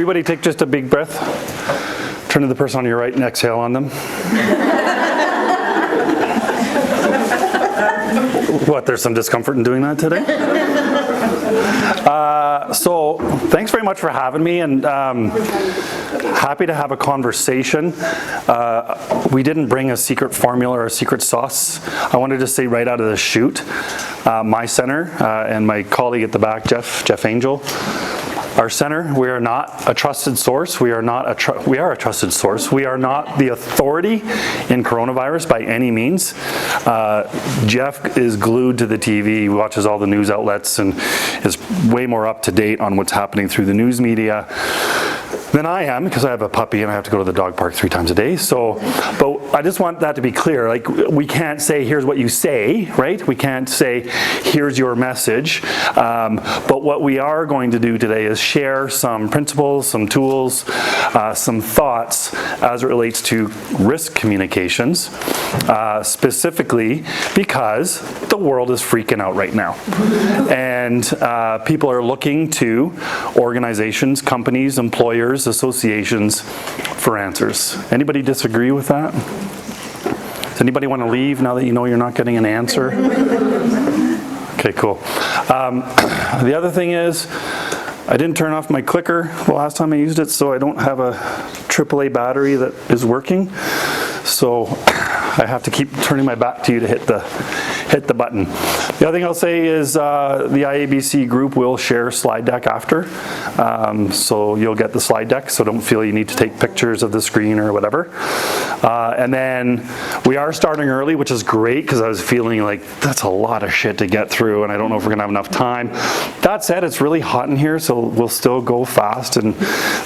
Everybody take just a big breath. Turn to the person on your right and exhale on them. What, there's some discomfort in doing that today? So thanks very much for having me, and happy to have a conversation. We didn't bring a secret formula or a secret sauce. I wanted to say right out of the chute, my center and my colleague at the back, Jeff Angel, our center, we are not a trusted source. We are a trusted source. We are not the authority in coronavirus by any means. Jeff is glued to the TV. He watches all the news outlets and is way more up to date on what's happening through the news media than I am, because I have a puppy and I have to go to the dog park 3 times a day. So, but I just want that to be clear. Like, we can't say, here's what you say, right? We can't say, here's your message. But what we are going to do today is share some principles, some tools, some thoughts as it relates to risk communications, specifically because the world is freaking out right now. And people are looking to organizations, companies, employers, associations for answers. Anybody disagree with that? Does anybody want to leave now that you know you're not getting an answer? Okay, cool. The other thing is, I didn't turn off my clicker the last time I used it, so I don't have a AAA battery that is working. So I have to keep turning my back to you to hit the button. The other thing I'll say is the IABC group will share slide deck after. So you'll get the slide deck, so don't feel you need to take pictures of the screen or whatever. And then we are starting early, which is great, because I was feeling like that's a lot of shit to get through and I don't know if we're gonna have enough time. That said, it's really hot in here, so we'll still go fast, and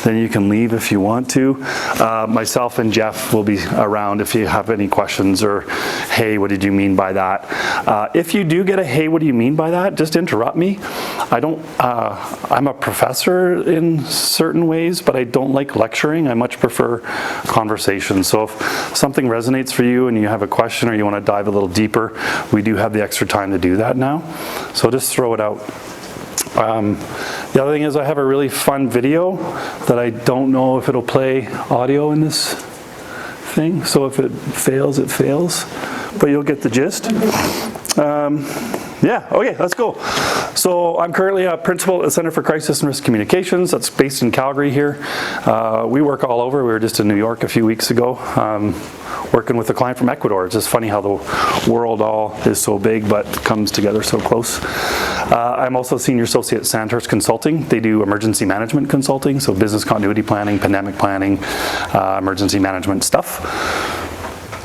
then you can leave if you want to. Myself and Jeff will be around if you have any questions, or hey, what did you mean by that? If you do get a hey, what do you mean by that? Just interrupt me. I'm a professor in certain ways, but I don't like lecturing. I much prefer conversation. So if something resonates for you and you have a question or you want to dive a little deeper, we do have the extra time to do that now. So just throw it out. The other thing is I have a really fun video that I don't know if it'll play audio in this thing. So if it fails, it fails. But you'll get the gist. Yeah, okay, let's go. So I'm currently a principal at the Center for Crisis and Risk Communications. That's based in Calgary here. We work all over. We were just in New York a few weeks ago, working with a client from Ecuador. It's just funny how the world all is so big but comes together so close. I'm also senior associate at Sandhurst Consulting. They do emergency management consulting, so business continuity planning, pandemic planning, emergency management stuff.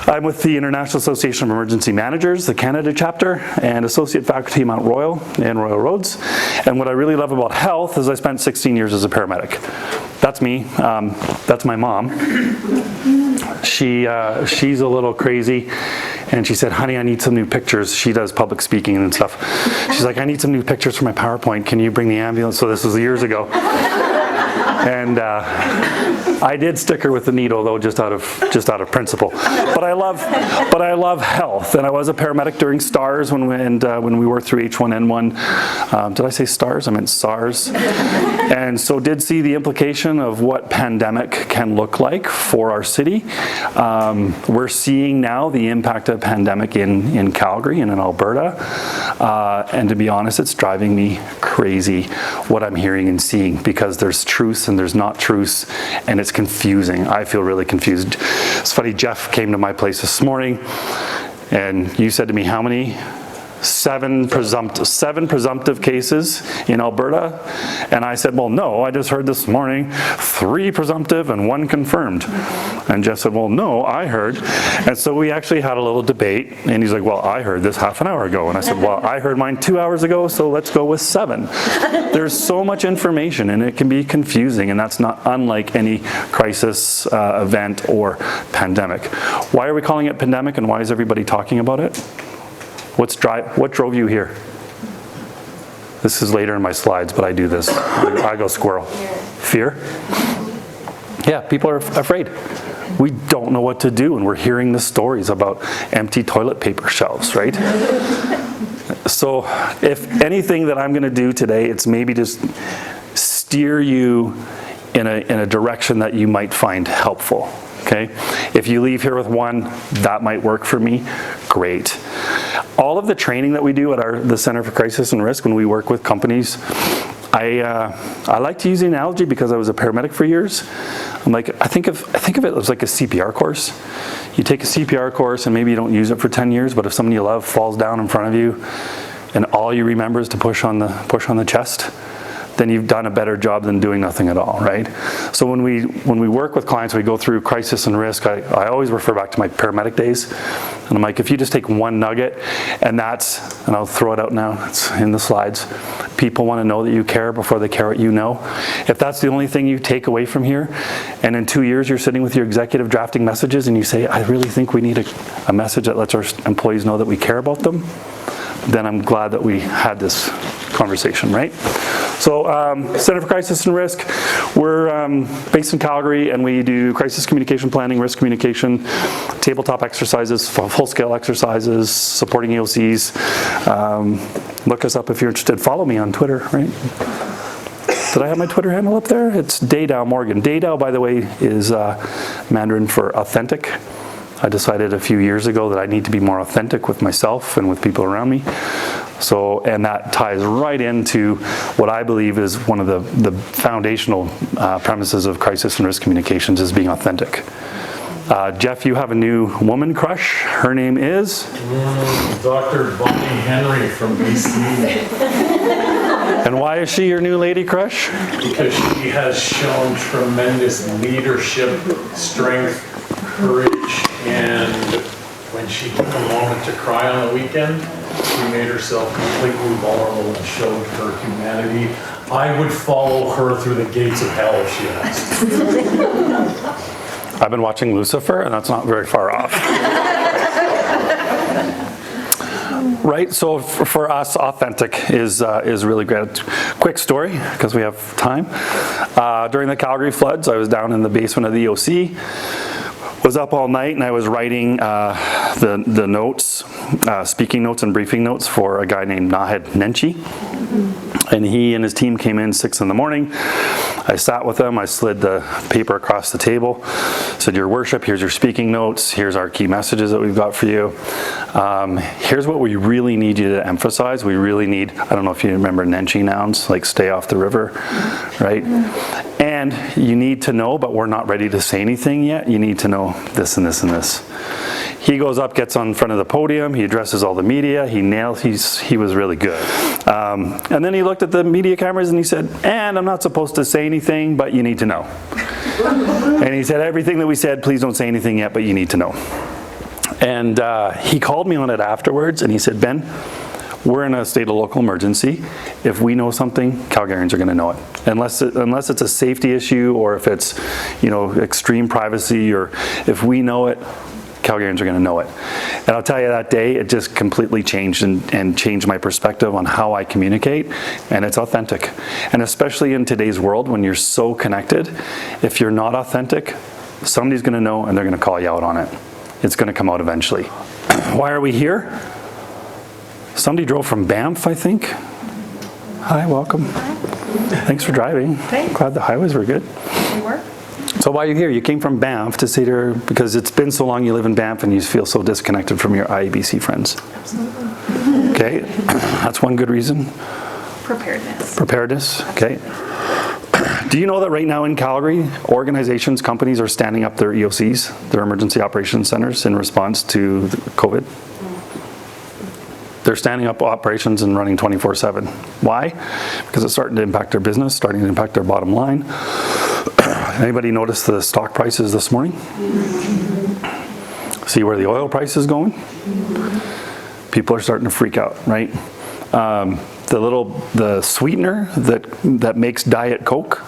I'm with the International Association of Emergency Managers, the Canada chapter, and associate faculty at Mount Royal and Royal Roads. And what I really love about health is I spent 16 years as a paramedic. That's me. That's my mom. She's a little crazy, and she said, honey, I need some new pictures. She does public speaking and stuff. She's like, I need some new pictures for my PowerPoint. Can you bring the ambulance? So this was years ago. And I did stick her with the needle, though, just out of principle. But I love health, and I was a paramedic during STARS when we worked through H1N1. Did I say STARS? I meant SARS. And so did see the implication of what pandemic can look like for our city. We're seeing now the impact of pandemic in Calgary and in Alberta. And to be honest, it's driving me crazy what I'm hearing and seeing, because there's truths and there's not truths, and it's confusing. I feel really confused. It's funny, Jeff came to my place this morning, and you said to me, how many? 7 presumptive cases in Alberta. And I said, well, no, I just heard this morning 3 presumptive and 1 confirmed. And Jeff said, well, no, I heard. And so we actually had a little debate, and he's like, well, I heard this half an hour ago. And I said, well, I heard mine 2 hours ago, so let's go with 7. There's so much information, and it can be confusing, and that's not unlike any crisis event or pandemic. Why are we calling it pandemic, and why is everybody talking about it? What drove you here? This is later in my slides, but I do this. I go squirrel. Fear? Yeah, people are afraid. We don't know what to do, and we're hearing the stories about empty toilet paper shelves, right? So if anything that I'm going to do today, it's maybe just steer you in a direction that you might find helpful. Okay, if you leave here with one, that might work for me, great. All of the training that we do at the Center for Crisis and Risk when we work with companies, I like to use the analogy because I was a paramedic for years. I'm like, I think of it as like a CPR course. You take a CPR course and maybe you don't use it for 10 years, but if someone you love falls down in front of you and all you remember is to push on the chest, then you've done a better job than doing nothing at all, right? So when we work with clients, we go through crisis and risk, I always refer back to my paramedic days. And I'm like, if you just take one nugget, and I'll throw it out now, it's in the slides. People want to know that you care before they care what you know. If that's the only thing you take away from here, and in 2 years you're sitting with your executive drafting messages and you say, I really think we need a message that lets our employees know that we care about them, then I'm glad that we had this conversation, right? So Center for Crisis and Risk, we're based in Calgary, and we do crisis communication planning, risk communication, tabletop exercises, full-scale exercises, supporting EOCs. Look us up if you're interested. Follow me on Twitter, right? Did I have my Twitter handle up there? It's Daydao Morgan. Daydao, by the way, is Mandarin for authentic. I decided a few years ago that I need to be more authentic with myself and with people around me. So, and that ties right into what I believe is one of the foundational premises of crisis and risk communications is being authentic. Jeff, you have a new woman crush. Her name is? Dr. Bonnie Henry from BC. And why is she your new lady crush? Because she has shown tremendous leadership, strength, courage, and when she took a moment to cry on the weekend, she made herself completely vulnerable and showed her humanity. I would follow her through the gates of hell if she asked. I've been watching Lucifer, and that's not very far off. Right, so for us, authentic is really great. Quick story, because we have time. During the Calgary floods, I was down in the basement of the EOC. Was up all night, and I was writing the notes, speaking notes and briefing notes for a guy named Nahed Nenchi. And he and his team came in 6 in the morning. I sat with them, I slid the paper across the table, said, Your Worship, here's your speaking notes, here's our key messages that we've got for you. Here's what we really need you to emphasize. We really need, I don't know if you remember Nenchi nouns, like stay off the river, right? And you need to know, but we're not ready to say anything yet. You need to know this and this and this. He goes up, gets on front of the podium, he addresses all the media, he was really good. And then he looked at the media cameras and he said, and I'm not supposed to say anything, but you need to know. And he said, everything that we said, please don't say anything yet, but you need to know. And he called me on it afterwards and he said, Ben, we're in a state of local emergency. If we know something, Calgarians are going to know it. Unless it's a safety issue or if it's, extreme privacy, or if we know it, Calgarians are going to know it. And I'll tell you, that day, it just completely changed and changed my perspective on how I communicate, and it's authentic. And especially in today's world, when you're so connected, if you're not authentic, somebody's going to know and they're going to call you out on it. It's going to come out eventually. Why are we here? Somebody drove from Banff, I think. Hi, welcome. Thanks for driving. Thanks. Glad the highways were good. They were? So why are you here? You came from Banff to see her because it's been so long you live in Banff and you feel so disconnected from your IABC friends. Absolutely. Okay, that's one good reason. Preparedness. Preparedness, okay. Do you know that right now in Calgary, organizations, companies are standing up their EOCs, their emergency operations centers, in response to COVID? They're standing up operations and running 24/7. Why? Because it's starting to impact their business, starting to impact their bottom line. Anybody notice the stock prices this morning? See where the oil price is going? People are starting to freak out, right? The sweetener that makes Diet Coke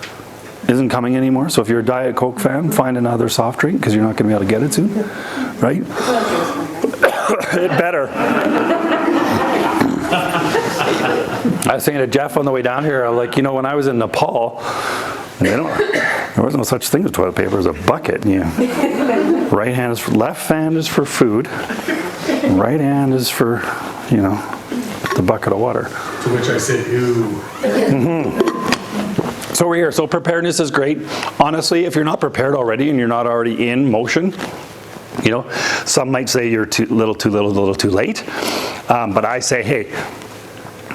isn't coming anymore. So if you're a Diet Coke fan, find another soft drink because you're not going to be able to get it soon, right? It better. I was saying to Jeff on the way down here, when I was in Nepal, there was no such thing as toilet paper. It was a bucket. Right hand is for, left hand is for food. Right hand is for, the bucket of water. To which I said, ew. Mm-hmm. So we're here. So preparedness is great. Honestly, if you're not prepared already and you're not already in motion, you know, some might say you're too little, too late. But I say, hey,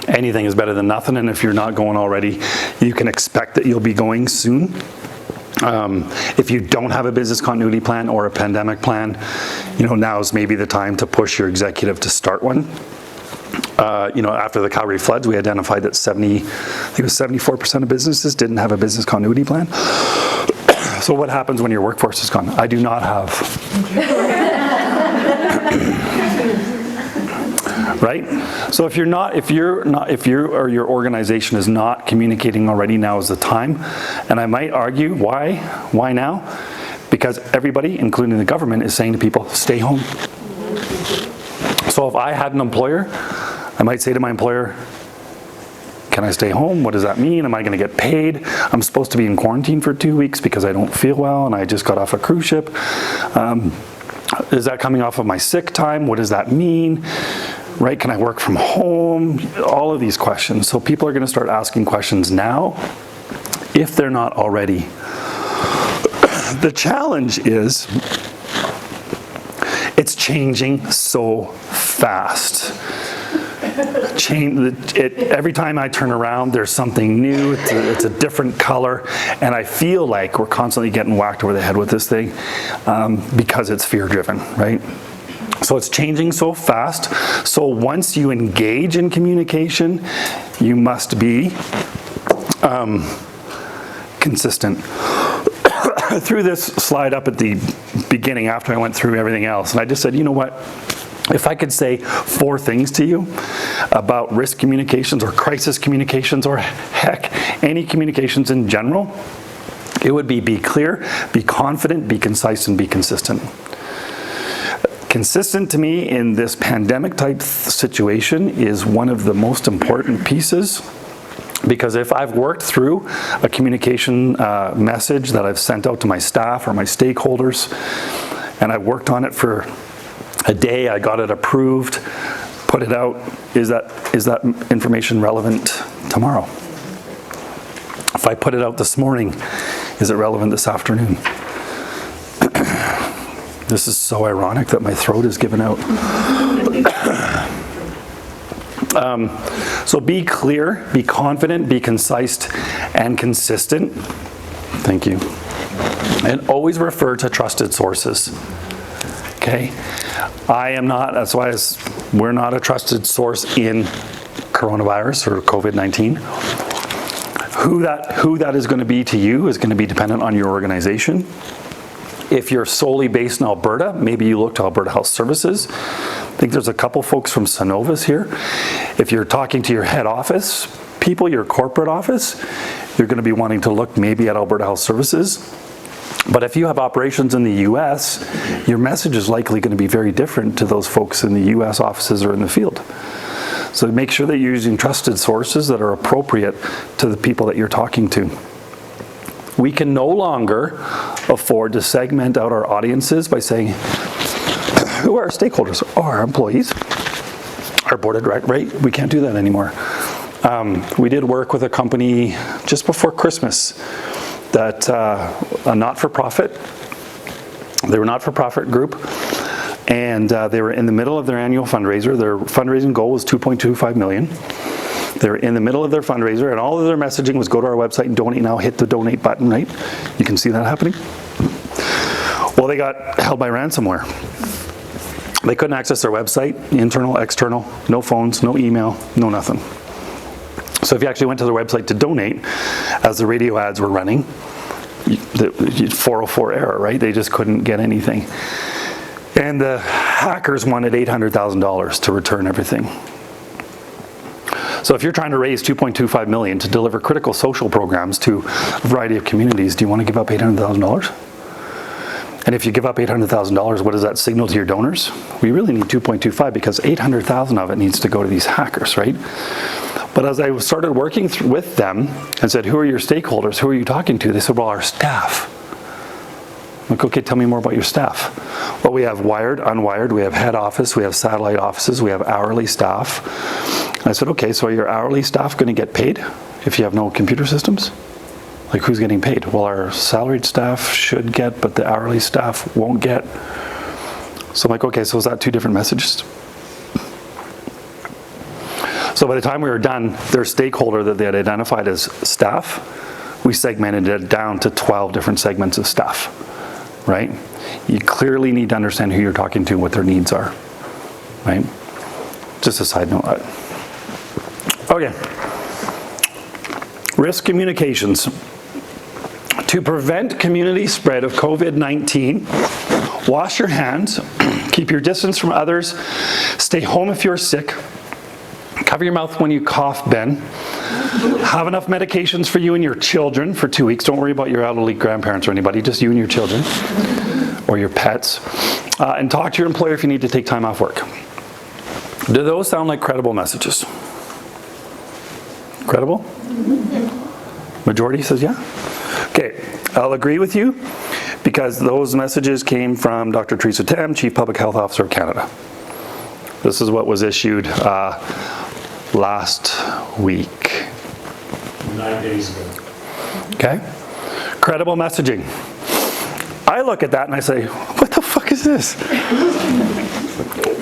anything is better than nothing. And if you're not going already, you can expect that you'll be going soon. If you don't have a business continuity plan or a pandemic plan, you know, now is maybe the time to push your executive to start one. You know, after the Calgary floods, we identified that 74% of businesses didn't have a business continuity plan. So what happens when your workforce is gone? I do not have. Right? So if your organization is not communicating already, now is the time. And I might argue, why now? Because everybody, including the government, is saying to people, stay home. So if I had an employer, I might say to my employer, can I stay home? What does that mean? Am I going to get paid? I'm supposed to be in quarantine for 2 weeks because I don't feel well and I just got off a cruise ship. Is that coming off of my sick time? What does that mean? Right? Can I work from home? All of these questions. So people are going to start asking questions now if they're not already. The challenge is it's changing so fast. Every time I turn around, there's something new. It's a different color, and I feel like we're constantly getting whacked over the head with this thing because it's fear-driven, right? So it's changing so fast. So once you engage in communication, you must be consistent. Threw this slide up at the beginning after I went through everything else, and I just said, you know what? If I could say 4 things to you about risk communications or crisis communications or heck, any communications in general, it would be clear, be confident, be concise, and be consistent. Consistent to me in this pandemic type situation is one of the most important pieces, because if I've worked through a communication message that I've sent out to my staff or my stakeholders, and I've worked on it for a day, I got it approved, put it out, is that information relevant tomorrow? If I put it out this morning, is it relevant this afternoon? This is so ironic that my throat is giving out. So be clear, be confident, be concise, and consistent. Thank you. And always refer to trusted sources. Okay? I am not, that's why we're not a trusted source in coronavirus or COVID-19. Who that is going to be to you is going to be dependent on your organization. If you're solely based in Alberta, maybe you look to Alberta Health Services. I think there's a couple folks from Synovus here. If you're talking to your head office people, your corporate office, you're going to be wanting to look maybe at Alberta Health Services. But if you have operations in the US, your message is likely going to be very different to those folks in the US offices or in the field. So make sure that you're using trusted sources that are appropriate to the people that you're talking to. We can no longer afford to segment out our audiences by saying, who are our stakeholders? Oh, our employees, our board of directors, right? We can't do that anymore. We did work with a company just before Christmas that a not-for-profit, they were a not-for-profit group, and they were in the middle of their annual fundraiser. Their fundraising goal was $2.25 million. They were in the middle of their fundraiser, and all of their messaging was go to our website and donate now, hit the donate button, right? You can see that happening. Well, they got held by ransomware. They couldn't access their website, internal, external, no phones, no email, no nothing. So if you actually went to their website to donate, as the radio ads were running, 404 error, right? They just couldn't get anything. And the hackers wanted $800,000 to return everything. So if you're trying to raise $2.25 million to deliver critical social programs to a variety of communities, do you want to give up $800,000? And if you give up $800,000, what does that signal to your donors? We really need 2.25 because 800,000 of it needs to go to these hackers, right? But as I started working with them and said, who are your stakeholders? Who are you talking to? They said, well, our staff. I'm like, okay, tell me more about your staff. Well, we have wired, unwired, we have head office, we have satellite offices, we have hourly staff. And I said, okay, so are your hourly staff going to get paid if you have no computer systems? Like, who's getting paid? Well, our salaried staff should get, but the hourly staff won't get. So I'm like, okay, so is that two different messages? So by the time we were done, their stakeholder that they had identified as staff, we segmented it down to 12 different segments of staff, right? You clearly need to understand who you're talking to and what their needs are, right? Just a side note. Okay. Risk communications. To prevent community spread of COVID-19, wash your hands, keep your distance from others, stay home if you're sick, cover your mouth when you cough, Ben. Have enough medications for you and your children for 2 weeks. Don't worry about your elderly grandparents or anybody, just you and your children or your pets. And talk to your employer if you need to take time off work. Do those sound like credible messages? Credible? Majority says yeah? Okay, I'll agree with you because those messages came from Dr. Theresa Tam, Chief Public Health Officer of Canada. This is what was issued last week. 9 days ago. Okay? Credible messaging. I look at that and I say, what the fuck is this?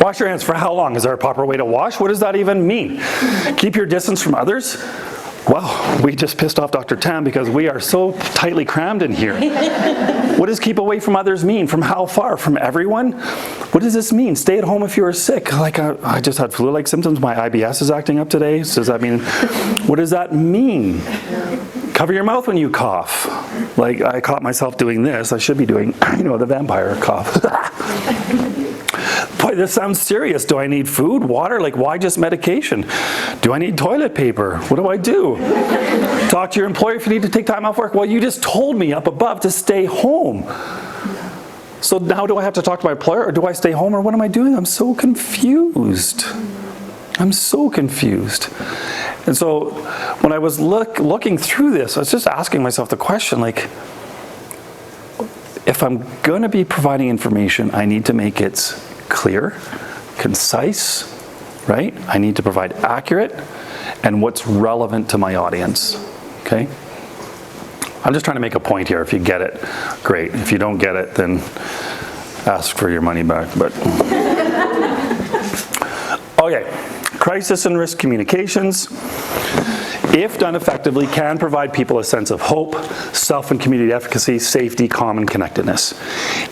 Wash your hands for how long? Is there a proper way to wash? What does that even mean? Keep your distance from others? Well, we just pissed off Dr. Tam because we are so tightly crammed in here. What does keep away from others mean? From how far? From everyone? What does this mean? Stay at home if you're sick. Like I just had flu-like symptoms. My IBS is acting up today. So does that mean, what does that mean? Cover your mouth when you cough. Like I caught myself doing this. I should be doing, the vampire cough. Boy, this sounds serious. Do I need food, water? Like, why just medication? Do I need toilet paper? What do I do? Talk to your employer if you need to take time off work. Well, you just told me up above to stay home. So now do I have to talk to my employer or do I stay home or what am I doing? I'm so confused. I'm so confused. And so when I was looking through this, I was just asking myself the question, like, if I'm going to be providing information, I need to make it clear, concise, right? I need to provide accurate and what's relevant to my audience, okay? I'm just trying to make a point here. If you get it, great. If you don't get it, then ask for your money back. But okay, crisis and risk communications, if done effectively, can provide people a sense of hope, self and community efficacy, safety, common connectedness.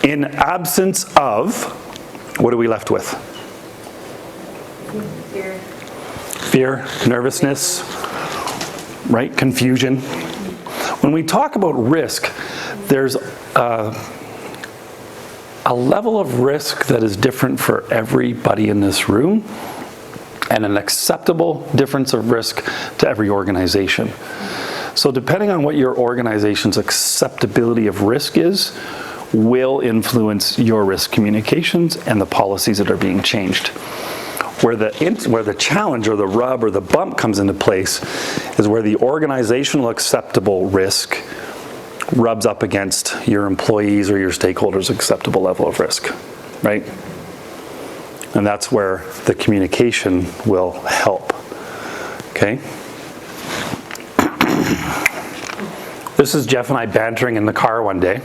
In absence of, what are we left with? Fear, nervousness, right? Confusion. When we talk about risk, there's a level of risk that is different for everybody in this room and an acceptable difference of risk to every organization. So depending on what your organization's acceptability of risk is, will influence your risk communications and the policies that are being changed. Where the challenge or the rub or the bump comes into place is where the organizational acceptable risk rubs up against your employees or your stakeholders' acceptable level of risk, right? And that's where the communication will help, okay? This is Jeff and I bantering in the car one day.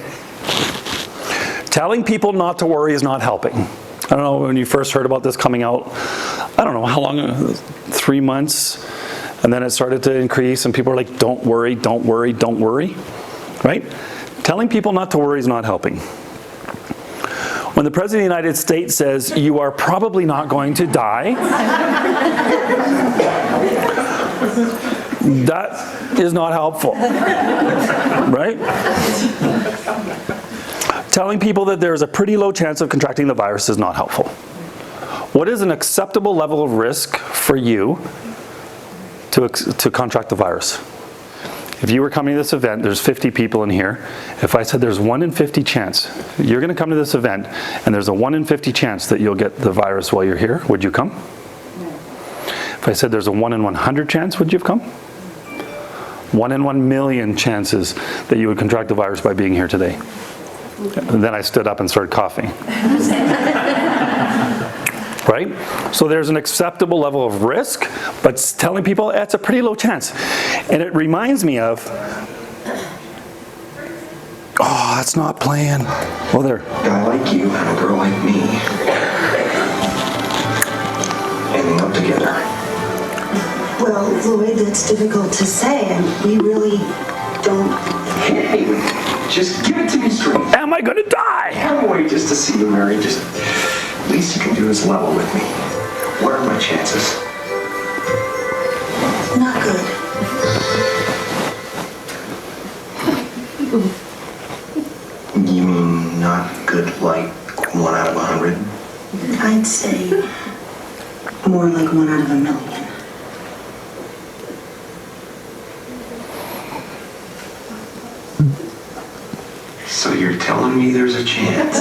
Telling people not to worry is not helping. I don't know, when you first heard about this coming out, I don't know how long, 3 months, and then it started to increase and people are like, don't worry, don't worry, don't worry, right? Telling people not to worry is not helping. When the President of the United States says, you are probably not going to die, that is not helpful, right? Telling people that there is a pretty low chance of contracting the virus is not helpful. What is an acceptable level of risk for you to contract the virus? If you were coming to this event, there's 50 people in here. If I said there's 1 in 50 chance, you're going to come to this event, and there's a 1 in 50 chance that you'll get the virus while you're here, would you come? No. If I said there's a 1 in 100 chance, would you have come? 1 in 1 million chances that you would contract the virus by being here today. And then I stood up and started coughing. Right? So there's an acceptable level of risk, but telling people it's a pretty low chance. And it reminds me of Oh, that's not playing. Oh, there. Guy like you and a girl like me ending up together. Well, Lloyd, that's difficult to say, and we really don't... Hey, just give it to me straight. Am I gonna die? Can't wait just to see you married. Just least you can do is level with me. What are my chances? Not good. You mean not good like 1 out of 100? I'd say more like 1 out of 1,000,000. So you're telling me there's a chance?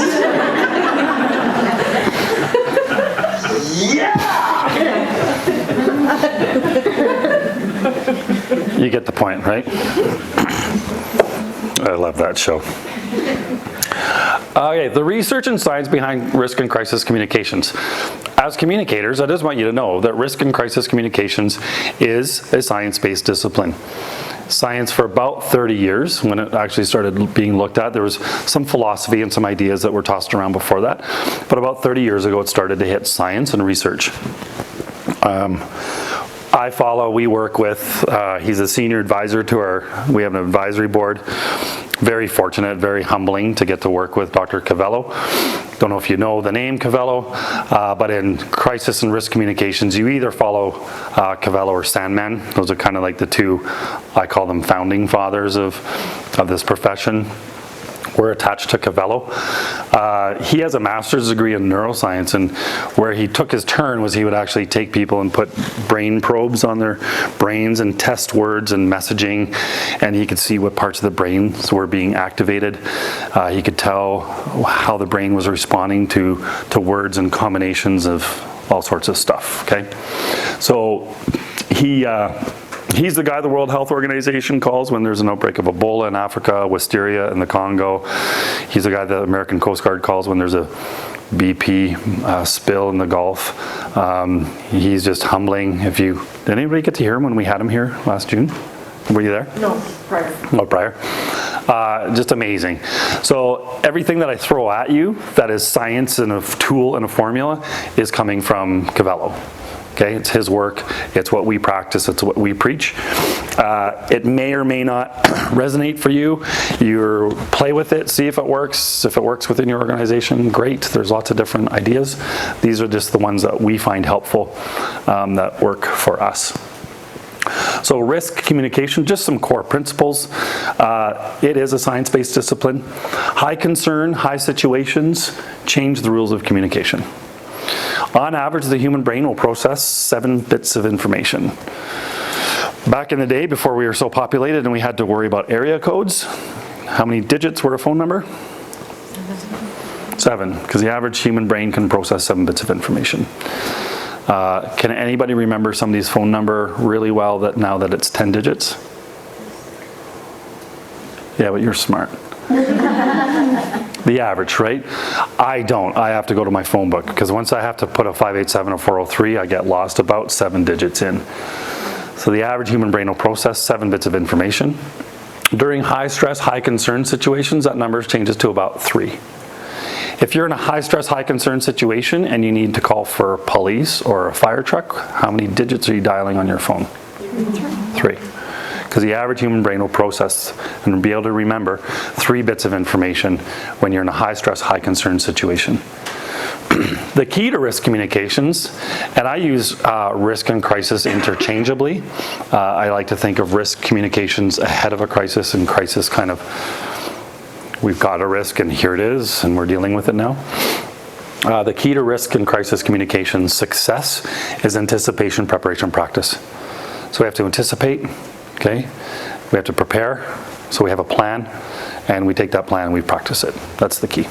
You get the point, right? I love that show. Okay, the research and science behind risk and crisis communications. As communicators, I just want you to know that risk and crisis communications is a science-based discipline. Science for about 30 years, when it actually started being looked at, there was some philosophy and some ideas that were tossed around before that. But about 30 years ago, it started to hit science and research. We work with, he's a senior advisor to we have an advisory board. Very fortunate, very humbling to get to work with Dr. Cavello. Don't know if you know the name Cavello, but in crisis and risk communications, you either follow Cavello or Sandman. Those are kind of like the two, I call them founding fathers of this profession. We're attached to Cavello. He has a master's degree in neuroscience, and where he took his turn was he would actually take people and put brain probes on their brains and test words and messaging, and he could see what parts of the brains were being activated. He could tell how the brain was responding to words and combinations of all sorts of stuff, okay? So he's the guy the World Health Organization calls when there's an outbreak of Ebola in Africa, Wisteria in the Congo. He's the guy the American Coast Guard calls when there's a BP spill in the Gulf. He's just humbling. Did anybody get to hear him when we had him here last June? Were you there? No, prior. Oh, prior. Just amazing. So everything that I throw at you that is science and a tool and a formula is coming from Cavello. Okay, it's his work, it's what we practice, it's what we preach. It may or may not resonate for you. You play with it, see if it works. If it works within your organization, great. There's lots of different ideas. These are just the ones that we find helpful that work for us. So risk communication, just some core principles. It is a science-based discipline. High concern, high situations, change the rules of communication. On average, the human brain will process 7 bits of information. Back in the day, before we were so populated and we had to worry about area codes, how many digits were a phone number? 7, because the average human brain can process 7 bits of information. Can anybody remember somebody's phone number really well now that it's 10 digits? Yeah, but you're smart. The average, right? I don't. I have to go to my phone book because once I have to put a 587 or 403, I get lost about 7 digits in. So the average human brain will process 7 bits of information. During high stress, high concern situations, that number changes to about 3. If you're in a high stress, high concern situation and you need to call for police or a fire truck, how many digits are you dialing on your phone? 3. Because the average human brain will process and be able to remember 3 bits of information when you're in a high stress, high concern situation. The key to risk communications, and I use risk and crisis interchangeably. I like to think of risk communications ahead of a crisis, and crisis kind of, we've got a risk and here it is and we're dealing with it now. The key to risk and crisis communications success is anticipation, preparation, practice. So we have to anticipate. Okay, we have to prepare, so we have a plan, and we take that plan and we practice it. That's the key.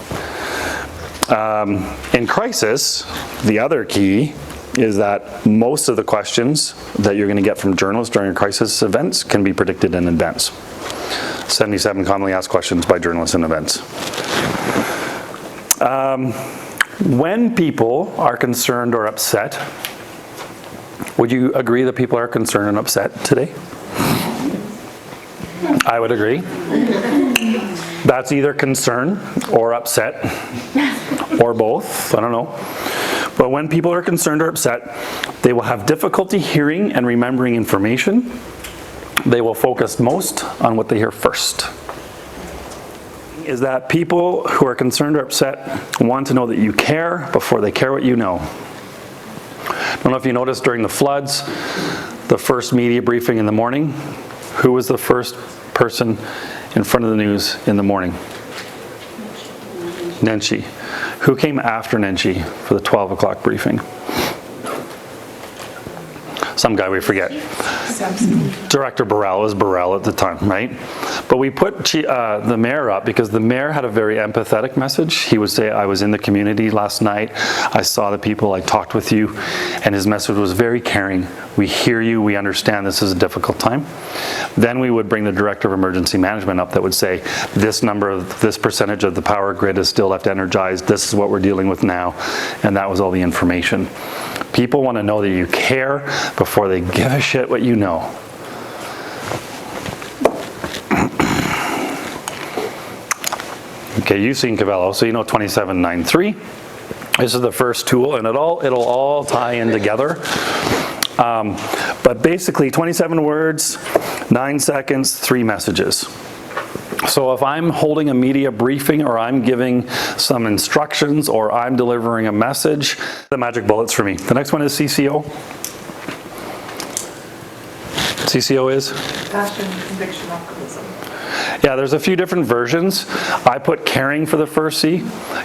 In crisis, the other key is that most of the questions that you're going to get from journalists during crisis events can be predicted in advance. 77 commonly asked questions by journalists in events. When people are concerned or upset, would you agree that people are concerned and upset today? I would agree. That's either concern or upset or both, I don't know. But when people are concerned or upset, they will have difficulty hearing and remembering information. They will focus most on what they hear first. Is that people who are concerned or upset want to know that you care before they care what you know. I don't know if you noticed during the floods, the first media briefing in the morning, who was the first person in front of the news in the morning? Nenshi. Who came after Nenshi for the 12 o'clock briefing? Some guy we forget. Director Burrell was Burrell at the time, right? But we put the mayor up because the mayor had a very empathetic message. He would say, I was in the community last night, I saw the people, I talked with you, and his message was very caring. We hear you, we understand this is a difficult time. Then we would bring the director of emergency management up that would say, this percentage of the power grid is still left energized, this is what we're dealing with now, and that was all the information. People want to know that you care before they give a shit what you know. Okay, you've seen Cavello, so you know 2793. This is the first tool, and it'll all tie in together. But basically, 27 words, 9 seconds, 3 messages. So if I'm holding a media briefing, or I'm giving some instructions, or I'm delivering a message, the magic bullets for me. The next one is CCO. CCO is? Passion, conviction, optimism. Yeah, there's a few different versions. I put caring for the first C,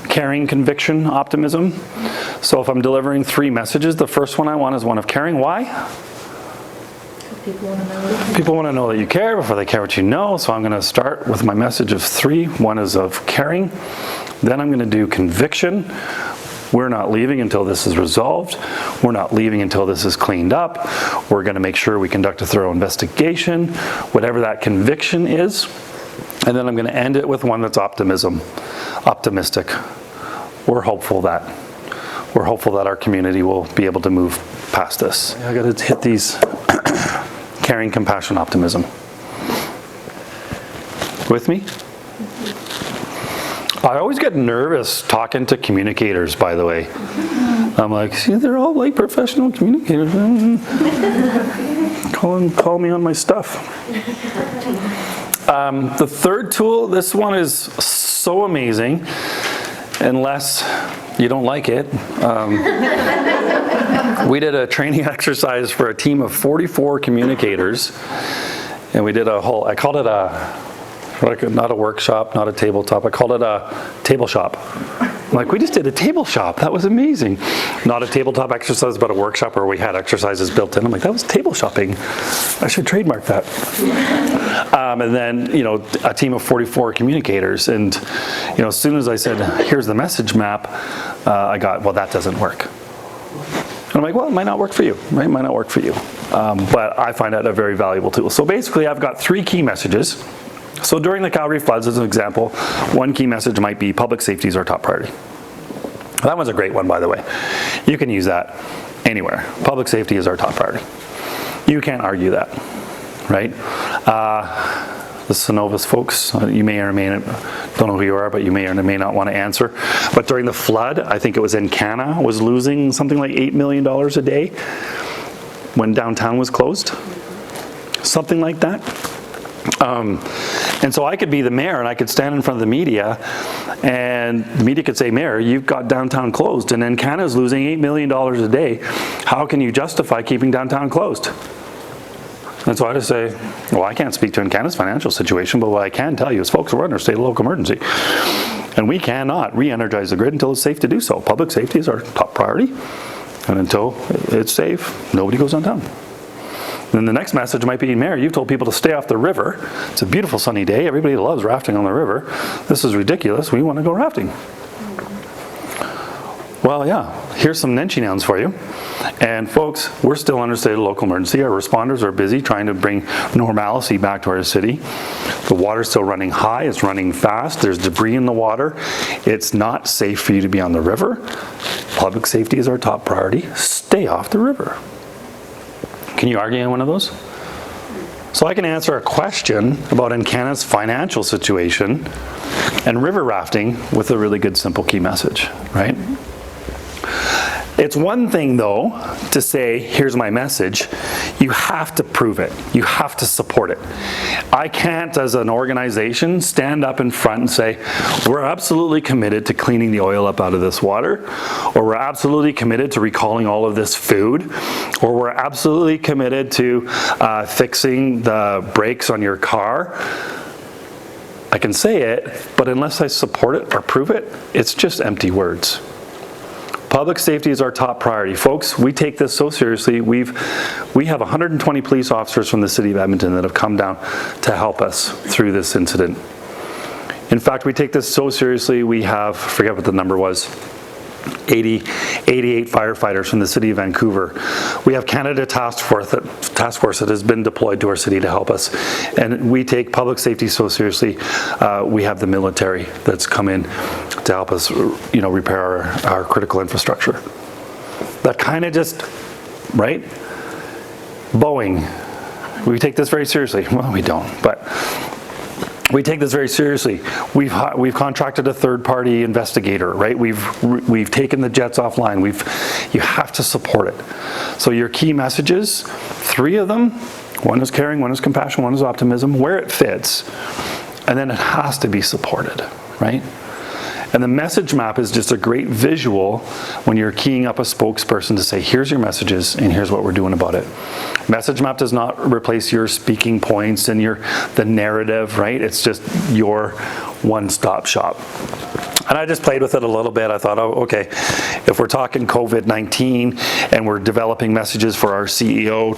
caring, conviction, optimism. So if I'm delivering 3 messages, the first one I want is one of caring. Why? People want to know that you care before they care what you know. So I'm going to start with my message of 3. One is of caring. Then I'm going to do conviction. We're not leaving until this is resolved. We're not leaving until this is cleaned up. We're going to make sure we conduct a thorough investigation, whatever that conviction is. And then I'm going to end it with one that's optimism, optimistic. We're hopeful that our community will be able to move past this. I got to hit these. Caring, compassion, optimism. With me? I always get nervous talking to communicators, by the way. I'm like, see, they're all like professional communicators. Call me on my stuff. The third tool, this one is so amazing, unless you don't like it. We did a training exercise for a team of 44 communicators, and we did a whole, I called it not a workshop, not a tabletop, I called it a table shop. I'm like, we just did a table shop, that was amazing. Not a tabletop exercise, but a workshop where we had exercises built in. I'm like, that was table shopping. I should trademark that. And then, a team of 44 communicators, and, as soon as I said, here's the message map, I got, well, that doesn't work. And I'm like, well, it might not work for you, right? It might not work for you. But I find that a very valuable tool. So basically, I've got 3 key messages. So during the Calgary floods, as an example, one key message might be public safety is our top priority. That one's a great one, by the way. You can use that anywhere. Public safety is our top priority. You can't argue that, right? The Synovus folks, you may or may not, don't know who you are, but you may or may not want to answer. But during the flood, I think it was Encana, was losing something like $8 million a day when downtown was closed. Something like that. And so I could be the mayor and I could stand in front of the media and the media could say, Mayor, you've got downtown closed and Encana's losing $8 million a day. How can you justify keeping downtown closed? And so I just say, well, I can't speak to Encana's financial situation, but what I can tell you is, folks, we're under a state of local emergency. And we cannot re-energize the grid until it's safe to do so. Public safety is our top priority. And until it's safe, nobody goes downtown. Then the next message might be, Mayor, you've told people to stay off the river. It's a beautiful sunny day. Everybody loves rafting on the river. This is ridiculous. We want to go rafting. Well, yeah, here's some Nenshi nouns for you. And folks, we're still under state of local emergency. Our responders are busy trying to bring normalcy back to our city. The water's still running high. It's running fast. There's debris in the water. It's not safe for you to be on the river. Public safety is our top priority. Stay off the river. Can you argue on one of those? So I can answer a question about Encana's financial situation and river rafting with a really good simple key message, right? It's one thing though to say, here's my message. You have to prove it. You have to support it. I can't, as an organization, stand up in front and say, we're absolutely committed to cleaning the oil up out of this water, or we're absolutely committed to recalling all of this food, or we're absolutely committed to fixing the brakes on your car. I can say it, but unless I support it or prove it, it's just empty words. Public safety is our top priority. Folks, we take this so seriously. We have 120 police officers from the city of Edmonton that have come down to help us through this incident. In fact, we take this so seriously, we have, I forget what the number was, 88 firefighters from the city of Vancouver. We have Canada Task Force that has been deployed to our city to help us. And we take public safety so seriously. We have the military that's come in to help us, repair our critical infrastructure. That kind of just, right? Boeing, we take this very seriously. Well, we don't, but we take this very seriously. We've contracted a third-party investigator, right? We've taken the jets offline. You have to support it. So your key messages, 3 of them, one is caring, one is compassion, one is optimism, where it fits, and then it has to be supported, right? And the message map is just a great visual when you're keying up a spokesperson to say, here's your messages and here's what we're doing about it. Message map does not replace your speaking points and the narrative, right? It's just your one-stop shop. And I just played with it a little bit. I thought, oh, okay, if we're talking COVID-19 and we're developing messages for our CEO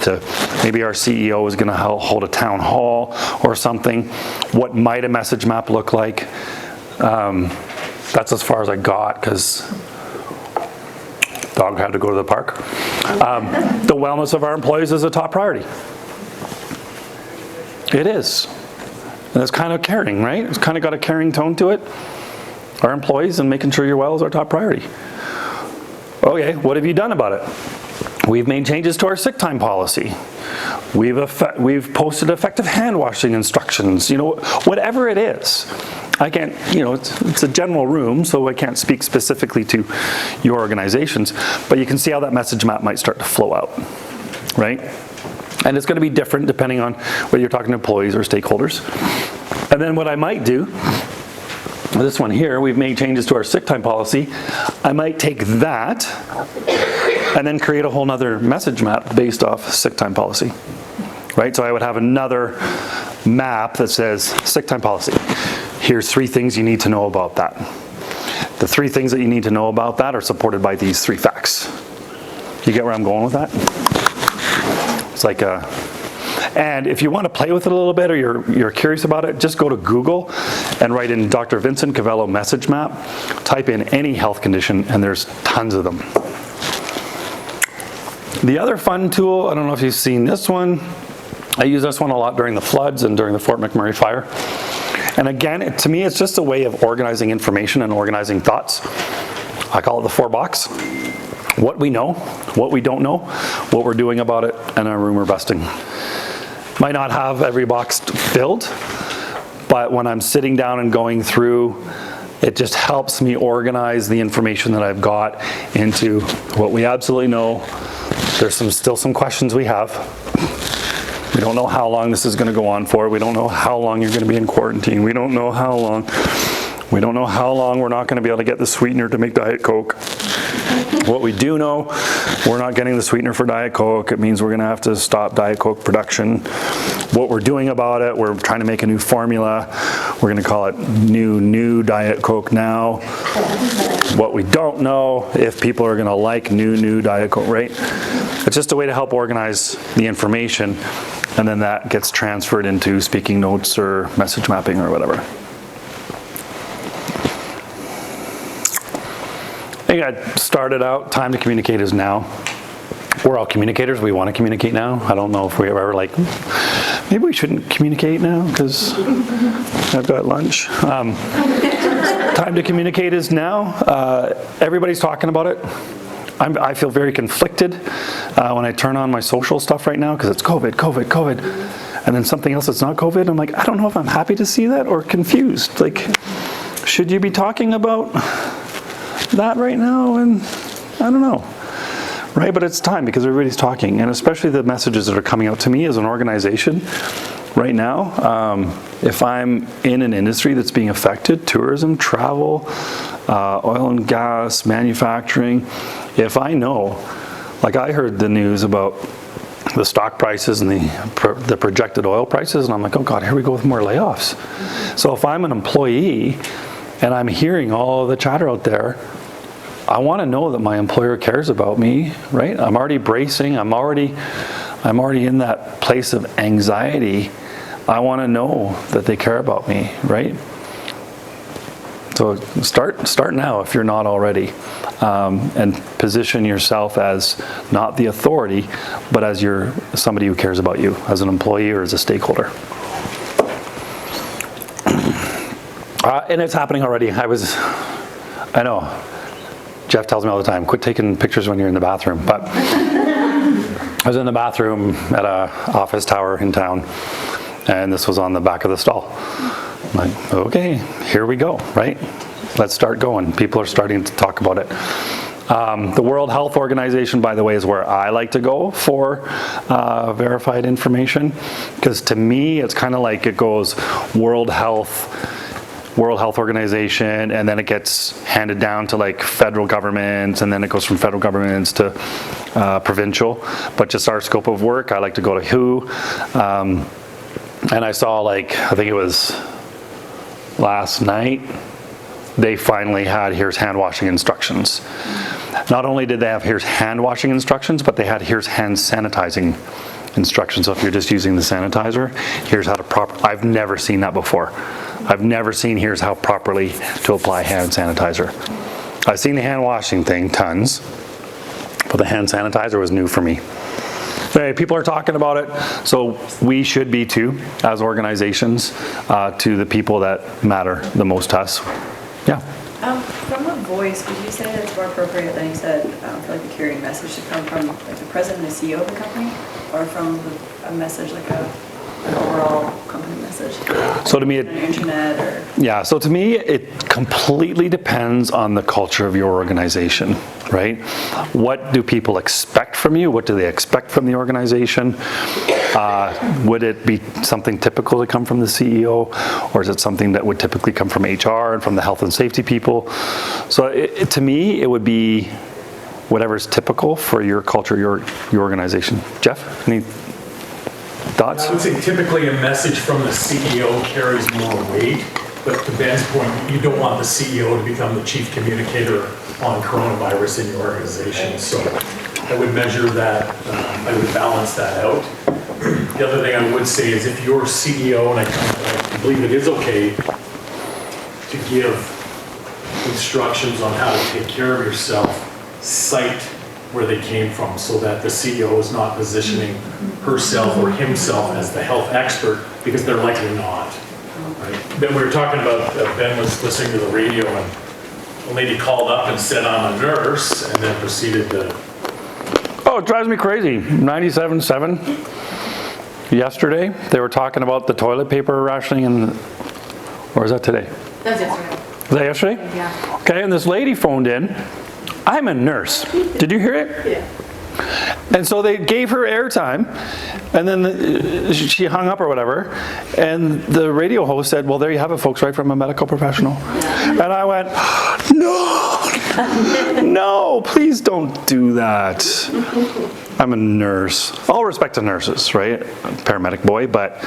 maybe our CEO is gonna hold a town hall or something, what might a message map look like? That's as far as I got because dog had to go to the park. The wellness of our employees is a top priority. It is. And it's kind of caring, right? It's kind of got a caring tone to it. Our employees and making sure you're well is our top priority. Okay, what have you done about it? We've made changes to our sick time policy. We've posted effective hand washing instructions, whatever it is. I can't, it's a general room, so I can't speak specifically to your organizations, but you can see how that message map might start to flow out, right? And it's going to be different depending on whether you're talking to employees or stakeholders. And then what I might do, this one here, we've made changes to our sick time policy. I might take that and then create a whole nother message map based off sick time policy, right? So I would have another map that says sick time policy. Here's 3 things you need to know about that. The 3 things that you need to know about that are supported by these 3 facts. You get where I'm going with that? It's like and if you want to play with it a little bit or you're curious about it, just go to Google and write in Dr. Vincent Cavello message map, type in any health condition, and there's tons of them. The other fun tool, I don't know if you've seen this one, I use this one a lot during the floods and during the Fort McMurray fire. And again, to me, it's just a way of organizing information and organizing thoughts. I call it the 4 box. What we know, what we don't know, what we're doing about it, and a rumor busting. Might not have every box filled, but when I'm sitting down and going through, it just helps me organize the information that I've got into what we absolutely know. There's still some questions we have. We don't know how long this is going to go on for. We don't know how long you're going to be in quarantine. We don't know how long. We don't know how long we're not going to be able to get the sweetener to make Diet Coke. What we do know, we're not getting the sweetener for Diet Coke. It means we're going to have to stop Diet Coke production. What we're doing about it, we're trying to make a new formula. We're going to call it New Diet Coke Now. What we don't know, if people are going to like new Diet Coke, right? It's just a way to help organize the information, and then that gets transferred into speaking notes or message mapping or whatever. I think I started out, time to communicate is now. We're all communicators, we want to communicate now. I don't know if we ever like, maybe we shouldn't communicate now because I've got lunch. Time to communicate is now. Everybody's talking about it. I feel very conflicted when I turn on my social stuff right now because it's COVID. and then something else that's not COVID. I'm like, I don't know if I'm happy to see that or confused. Like, should you be talking about that right now? And I don't know. Right, but it's time because everybody's talking, and especially the messages that are coming out to me as an organization right now. If I'm in an industry that's being affected, tourism, travel, oil and gas, manufacturing, if I know, like I heard the news about the stock prices and the projected oil prices, and I'm like, oh God, here we go with more layoffs. So if I'm an employee and I'm hearing all the chatter out there, I want to know that my employer cares about me, right? I'm already bracing. I'm already in that place of anxiety. I want to know that they care about me, right? So start now if you're not already, and position yourself as not the authority, but as somebody who cares about you, as an employee or as a stakeholder. And it's happening already. I know. Jeff tells me all the time, quit taking pictures when you're in the bathroom. But I was in the bathroom at an office tower in town, and this was on the back of the stall. I'm like, okay, here we go, right? Let's start going. People are starting to talk about it. The World Health Organization, by the way, is where I like to go for verified information, because to me, it's kind of like it goes World Health Organization, and then it gets handed down to like federal governments, and then it goes from federal governments to provincial. But just our scope of work, I like to go to WHO. And I saw, like, I think it was last night, they finally had here's hand washing instructions. Not only did they have here's hand washing instructions, but they had here's hand sanitizing instructions. So if you're just using the sanitizer, here's how to I've never seen that before. I've never seen here's how properly to apply hand sanitizer. I've seen the hand washing thing tons, but the hand sanitizer was new for me. Anyway, people are talking about it, so we should be too, as organizations, to the people that matter the most to us. Yeah. From a voice, would you say that it's more appropriate than you said for like a carrying message to come from like the president and CEO of the company, or from a message like an overall company message? So to me, on the internet or? Yeah, so to me, it completely depends on the culture of your organization, right? What do people expect from you? What do they expect from the organization? Would it be something typical to come from the CEO, or is it something that would typically come from HR and from the health and safety people? So to me, it would be whatever's typical for your culture, your organization. Jeff, any thoughts? I would say typically a message from the CEO carries more weight, but to Ben's point, you don't want the CEO to become the chief communicator on coronavirus in your organization. So I would measure that, I would balance that out. The other thing I would say is if your CEO, and I believe it is okay to give instructions on how to take care of yourself, cite where they came from, so that the CEO is not positioning herself or himself as the health expert, because they're likely not. Right? Then we were talking about, Ben was listening to the radio, and a lady called up and said, I'm a nurse, and then proceeded to... Oh, it drives me crazy. 97.7 yesterday, they were talking about the toilet paper rationing, or is that today? That was yesterday. Was that yesterday? Yeah. Okay, and this lady phoned in. I'm a nurse. Did you hear it? Yeah. And so they gave her airtime, and then she hung up or whatever, and the radio host said, well, there you have it, folks, right from a medical professional. And I went, no, please don't do that. I'm a nurse. All respect to nurses, right? Paramedic boy, but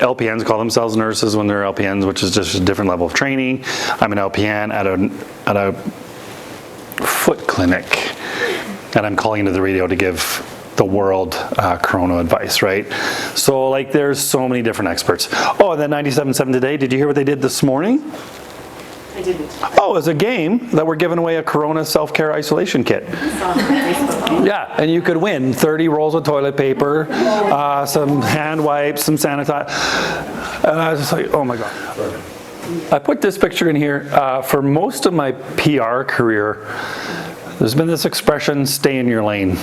LPNs call themselves nurses when they're LPNs, which is just a different level of training. I'm an LPN at a foot clinic, and I'm calling into the radio to give the world corona advice, right? So like there's so many different experts. Oh, and then 97.7 today, did you hear what they did this morning? I didn't. Oh, it's a game that we're giving away a corona self-care isolation kit. Yeah, and you could win 30 rolls of toilet paper, some hand wipes, some sanitizer. And I was just like, oh my God. I put this picture in here. For most of my PR career, there's been this expression, stay in your lane.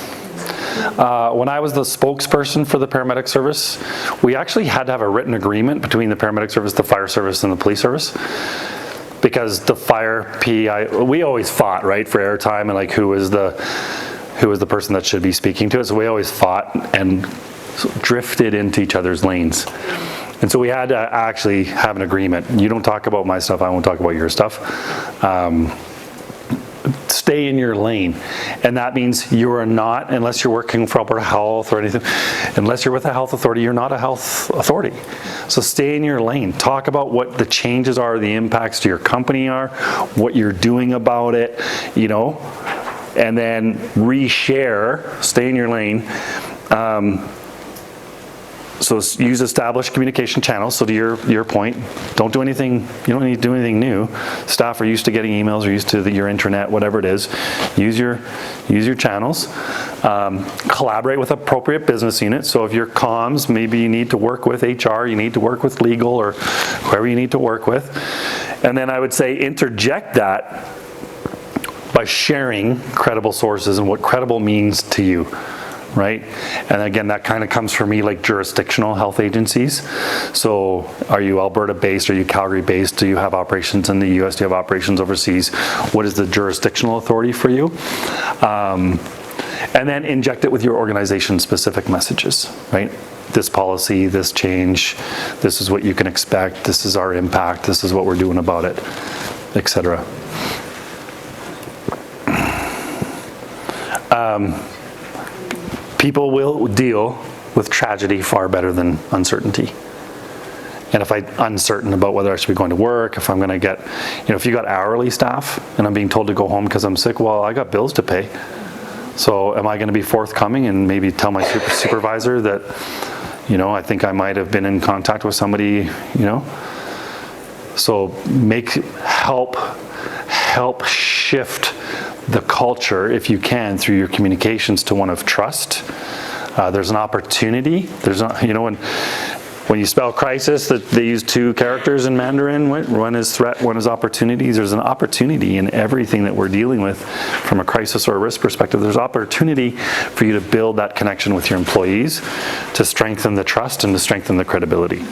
When I was the spokesperson for the paramedic service, we actually had to have a written agreement between the paramedic service, the fire service, and the police service. Because the fire PI, we always fought, right, for airtime and like who was the person that should be speaking to it. So we always fought and drifted into each other's lanes. And so we had to actually have an agreement. You don't talk about my stuff, I won't talk about your stuff. Stay in your lane. And that means you are not, unless you're working for Alberta Health or anything, unless you're with a health authority, you're not a health authority. So stay in your lane. Talk about what the changes are, the impacts to your company are, what you're doing about it, you know, and then reshare, stay in your lane. So use established communication channels. So to your point, don't do anything, you don't need to do anything new. Staff are used to getting emails, or used to your intranet, whatever it is. Use your channels. Collaborate with appropriate business units. So if you're comms, maybe you need to work with HR, you need to work with legal, or whoever you need to work with. And then I would say interject that by sharing credible sources and what credible means to you. Right? And again, that kind of comes for me like jurisdictional health agencies. So are you Alberta based? Are you Calgary based? Do you have operations in the US? Do you have operations overseas? What is the jurisdictional authority for you? And then inject it with your organization specific messages, right? This policy, this change, this is what you can expect, this is our impact, this is what we're doing about it, etc. People will deal with tragedy far better than uncertainty. And if I'm uncertain about whether I should be going to work, if I'm going to get, you know, if you got hourly staff and I'm being told to go home because I'm sick, well, I got bills to pay. So am I going to be forthcoming and maybe tell my supervisor that, you know, I think I might have been in contact with somebody, you know? So help shift the culture, if you can, through your communications to one of trust. There's an opportunity. There's not, you know, when you spell crisis, that they use two characters in Mandarin. One is threat, one is opportunities. There's an opportunity in everything that we're dealing with from a crisis or a risk perspective. There's opportunity for you to build that connection with your employees, to strengthen the trust and to strengthen the credibility.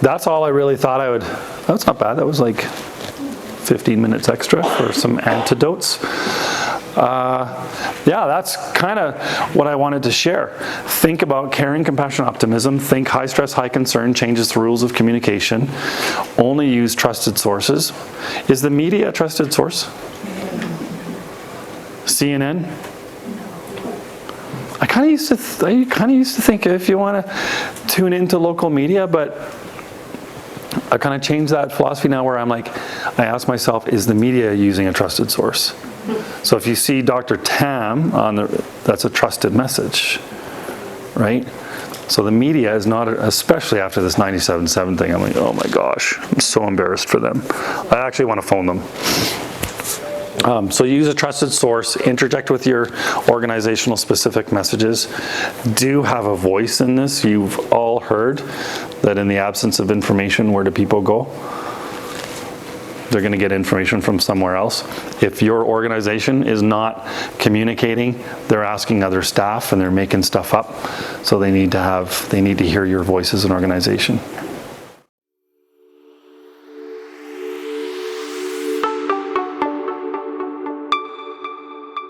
That's all I really thought I would. That's not bad. That was like 15 minutes extra for some antidotes. Yeah, that's kind of what I wanted to share. Think about caring, compassion, optimism. Think high stress, high concern changes the rules of communication. Only use trusted sources. Is the media a trusted source? CNN? I kind of used to think if you want to tune into local media, but I kind of changed that philosophy now, where I'm like, I ask myself, is the media using a trusted source? So if you see Dr. Tam that's a trusted message, right? So the media is not, especially after this 97.7 thing, I'm like, oh my gosh, I'm so embarrassed for them. I actually want to phone them. So use a trusted source, interject with your organizational specific messages. Do have a voice in this. You've all heard that in the absence of information, where do people go? They're going to get information from somewhere else. If your organization is not communicating, they're asking other staff and they're making stuff up. So they need to hear your voice as an organization.